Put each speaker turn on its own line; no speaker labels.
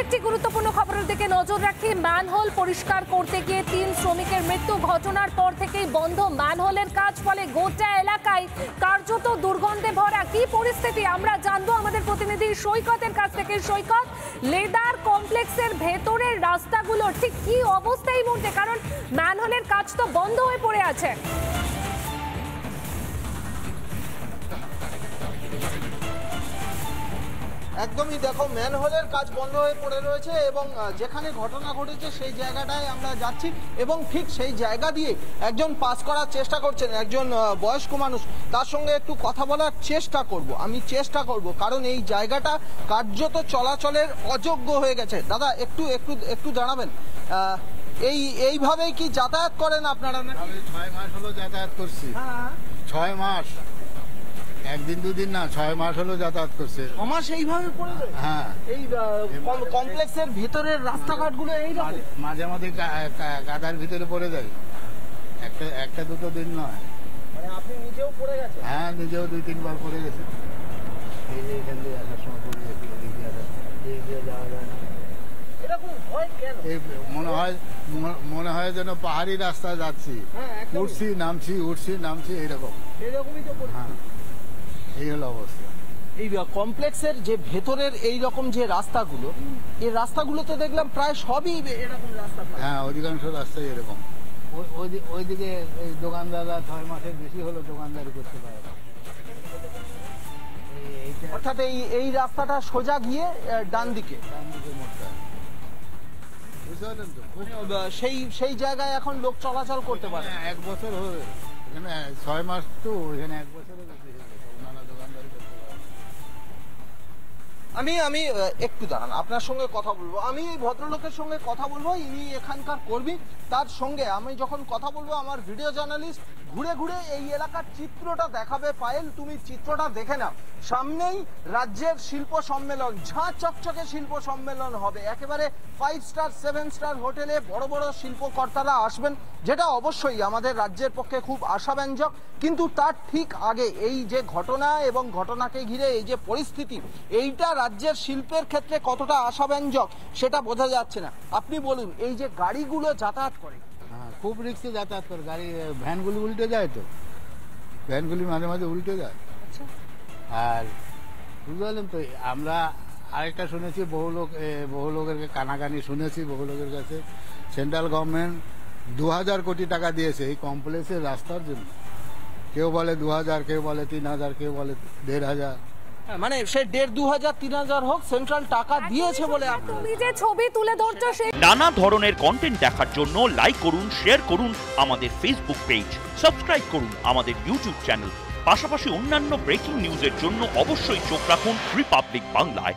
একটি গুরুত্বপূর্ণ খবরের দিকে নজর রাখি। ম্যানহোল পরিষ্কার করতে গিয়ে 3 শ্রমিকের মৃত্যু। ঘটনার পর থেকেই বন্ধ ম্যানহোলের কাজ, ফলে গোটা এলাকায় কার্যত দুর্গন্ধে ভরা। কি পরিস্থিতি আমরা জানবো আমাদের প্রতিনিধি সৈকতের কাছ থেকে। সৈকত, লেদার কমপ্লেক্সের ভেতরের রাস্তাগুলো ঠিক কি অবস্থা এই মুহূর্তে, কারণ ম্যানহোলের কাজ তো বন্ধ হয়ে পড়ে আছে।
একদমই দেখো, ম্যানহোলের কাজ বন্ধ হয়ে পড়ে রয়েছে এবং যেখানে ঘটনা ঘটেছে সেই জায়গাটায় আমরা যাচ্ছি এবং ঠিক সেই জায়গা দিয়ে একজন পাস করার চেষ্টা করছেন, একজন বয়স্ক মানুষ। তার সঙ্গে একটু কথা বলার চেষ্টা করব কারণ এই জায়গাটা কার্যত চলাচলের অযোগ্য হয়ে গেছে। দাদা একটু একটু একটু জানাবেন, এইভাবেই কি যাতায়াত করেন আপনারা?
6 মাস হলো যাতায়াত করছি। 6 মাস, একদিন দুদিন না, 6 মাস হলো যাতায়াত করছে।
6 মাস এইভাবে পড়ে যায়?
হ্যাঁ,
এই কমপ্লেক্সের ভিতরের রাস্তাঘাটগুলো এইরকম
মাঝে মাঝে কাদার ভিতরে পড়ে যায়। একটা দুটো দিন নয়।
মানে আপনি নিজেও পড়ে গেছেন?
হ্যাঁ, নিজেও 2-3 বার পড়ে গেছে। এই যে এখান দিয়ে আসার সময় পড়ে গেছি, এই দিয়ে যাওয়া যায় না।
এরকম হয় কেন?
এই মনে হয় যেন পাহাড়ি রাস্তা যাচ্ছি, উঠছি নামছি এইরকম।
এরকমই তো
হ্যাঁ, এই হলো অবস্থা।
এই কমপ্লেক্সের যে ভেতরের এই রকম যে রাস্তাগুলো, এই রাস্তাগুলো তো দেখলাম প্রায় সবই এরকম রাস্তা।
হ্যাঁ, অধিকাংশ রাস্তাই এরকম। ওইদিকে এই দোকানদাররা 6 মাসের বেশি হলো দোকানদারি করতে পারে না।
অর্থাৎ এই রাস্তাটা সোজা গিয়ে ডান দিকে
মোড়টা, বুঝতে পারলেন তো?
সেই জায়গায় এখন লোক চলাচল করতে পারে।
1 বছর হয়ে এখানে 6 মাস তো, এখানে 1 বছরের বেশি হয়ে গেছে, ওনারা দোকানদারি করতে পারে।
আমি একটু দাঁড়ান, আপনার সঙ্গে কথা বলবো। আমি এই ভদ্রলোকের সঙ্গে কথা বলবো, ইনি এখানকার কর্মী। তার সঙ্গে আমি যখন কথা বলবো, আমার ভিডিও জার্নালিস্ট ঘুরে ঘুরে এই এলাকার চিত্রটা দেখাবে। পায়েল, তুমি চিত্রটা দেখে নাও। সামনেই রাজ্যের শিল্প সম্মেলন, ঝাঁ চকচকে শিল্প সম্মেলন হবে। একেবারে 5 স্টার 7 স্টার হোটেলে বড় বড় শিল্পকর্তারা আসবেন, যেটা অবশ্যই আমাদের রাজ্যের পক্ষে খুব আশাব্যঞ্জক। কিন্তু তার ঠিক আগে এই যে ঘটনা এবং ঘটনাকে ঘিরে এই যে পরিস্থিতি, এইটা রাজ্যের শিল্পের ক্ষেত্রে কতটা আশাব্যঞ্জক সেটা বোঝা যাচ্ছে না। আপনি বলুন, এই যে গাড়িগুলো যাতায়াত করে,
হ্যাঁ, খুব রিক্সে যাতায়াত করে। গাড়ি ভ্যানগুলি উল্টে যায়, তো ভ্যানগুলি মাঝে মাঝে উল্টে যায়। আর বুঝতে পারলেন তো, আমরা আরেকটা শুনেছি, বহু লোকের কানাকানি শুনেছি, বহু লোকের কাছে সেন্ট্রাল গভর্নমেন্ট 2000 কোটি টাকা দিয়েছে এই কমপ্লেক্সের রাস্তার জন্য। কেউ বলে 2000, কেউ বলে 3000, কেউ বলে 1500।
মানে সে 1500, 3000 হোক, সেন্ট্রাল টাকা দিয়েছে বলে।
তুমি যে ছবি তুলে ধরছো,
নানা ধরনের কন্টেন্ট দেখার জন্য লাইক করুন, শেয়ার করুন আমাদের ফেসবুক পেজ, সাবস্ক্রাইব করুন আমাদের ইউটিউব চ্যানেল। পাশাপাশি অন্যান্য ব্রেকিং নিউজের জন্য অবশ্যই চোখ রাখুন রিপাবলিক বাংলায়।